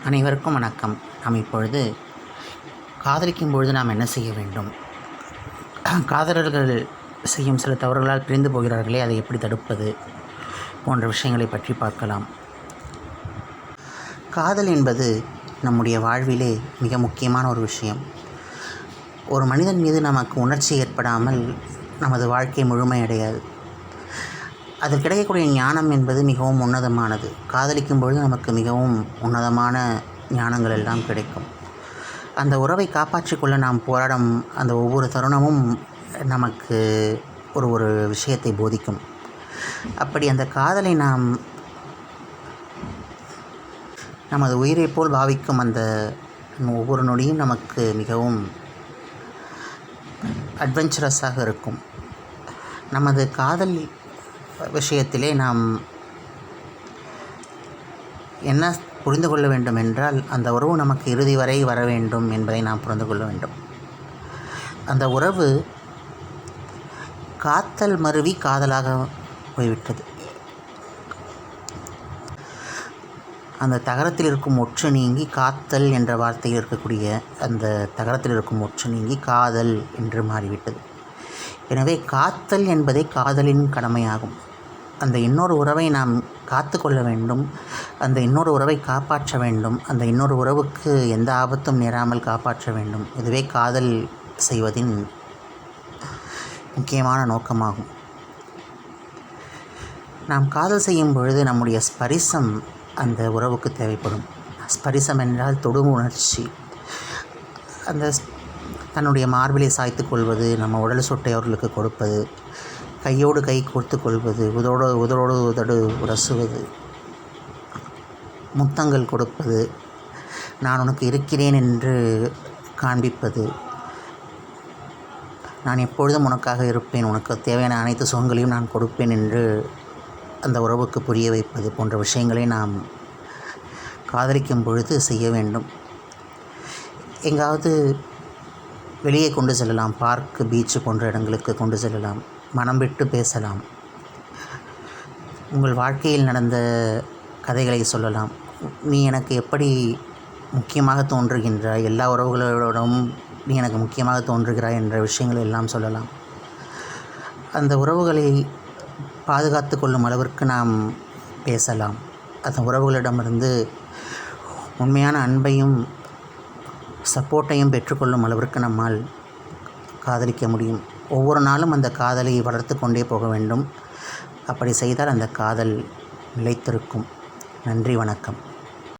அனைவருக்கும் வணக்கம். நாம் இப்பொழுது காதலிக்கும் பொழுது நாம் என்ன செய்ய வேண்டும், காதலர்கள் செய்யும் சில தவறுகளால் பிரிந்து போகிறார்களே, அதை எப்படி தடுப்பது போன்ற விஷயங்களை பற்றி பார்க்கலாம். காதல் என்பது நம்முடைய வாழ்விலே மிக முக்கியமான ஒரு விஷயம். ஒரு மனிதன் மீது நமக்கு உணர்ச்சி ஏற்படாமல் நமது வாழ்க்கை முழுமையடையாது. அதில் கிடைக்கக்கூடிய ஞானம் என்பது மிகவும் உன்னதமானது. காதலிக்கும் பொழுது நமக்கு மிகவும் உன்னதமான ஞானங்கள் எல்லாம் கிடைக்கும். அந்த உறவை காப்பாற்றிக்கொள்ள நாம் போராடும் அந்த ஒவ்வொரு தருணமும் நமக்கு ஒரு விஷயத்தை போதிக்கும். அப்படி அந்த காதலை நாம் நமது உயிரை போல் பாவிக்கும் அந்த ஒவ்வொரு நொடியும் நமக்கு மிகவும் அட்வென்ச்சரஸாக இருக்கும். நமது காதல் விஷயத்திலே நாம் என்ன புரிந்து கொள்ள வேண்டும் என்றால், அந்த உறவு நமக்கு இறுதி வரை வர வேண்டும் என்பதை நாம் புரிந்து கொள்ள வேண்டும். அந்த உறவு காத்தல் மருவி காதலாக போய்விட்டது. அந்த தகரத்தில் இருக்கும் ஒற்று நீங்கி காத்தல் என்ற வார்த்தையில் இருக்கக்கூடிய அந்த தகரத்தில் இருக்கும் ஒற்று நீங்கி காதல் என்று மாறிவிட்டது. எனவே காத்தல் என்பதே காதலின் கடமையாகும். அந்த இன்னொரு உறவை நாம் காத்து கொள்ள வேண்டும், அந்த இன்னொரு உறவை காப்பாற்ற வேண்டும், அந்த இன்னொரு உறவுக்கு எந்த ஆபத்தும் நேராமல் காப்பாற்ற வேண்டும். இதுவே காதல் செய்வதின் முக்கியமான நோக்கமாகும். நாம் காதல் செய்யும் பொழுது நம்முடைய ஸ்பரிசம் அந்த உறவுக்கு தேவைப்படும். ஸ்பரிசம் என்றால் தொடும் உணர்ச்சி. அந்த தன்னுடைய மார்பிலை சாய்த்து கொள்வது, நம்ம உடல் சொட்டை அவர்களுக்கு கொடுப்பது, கையோடு கை கோர்த்து கொள்வது, உதரோடு உதடு உரசுவது, முத்தங்கள் கொடுப்பது, நான் உனக்கு இருக்கிறேன் என்று காண்பிப்பது, நான் எப்பொழுதும் உனக்காக இருப்பேன், உனக்கு தேவையான அனைத்து சுகங்களையும் நான் கொடுப்பேன் என்று அந்த உறவுக்கு புரிய வைப்பது போன்ற விஷயங்களை நாம் காதலிக்கும் பொழுது செய்ய வேண்டும். எங்காவது வெளியே கொண்டு செல்லலாம், பார்க்கு, பீச்சு போன்ற இடங்களுக்கு கொண்டு செல்லலாம், மனம் விட்டு பேசலாம், உங்கள் வாழ்க்கையில் நடந்த கதைகளை சொல்லலாம். நீ எனக்கு எப்படி முக்கியமாக தோன்றுகின்றாய், எல்லா உறவுகளோடும் நீ எனக்கு முக்கியமாக தோன்றுகிறாய் என்ற விஷயங்களை எல்லாம் சொல்லலாம். அந்த உறவுகளை பாதுகாத்து கொள்ளும் அளவிற்கு நாம் பேசலாம். அந்த உறவுகளிடமிருந்து உண்மையான அன்பையும் சப்போர்ட்டையும் பெற்றுக்கொள்ளும் அளவிற்கு நம்மால் காதலிக்க முடியும். ஒவ்வொரு நாளும் அந்த காதலை வளர்த்து கொண்டே போக வேண்டும். அப்படி செய்தால் அந்த காதல் நிலைத்திருக்கும். நன்றி, வணக்கம்.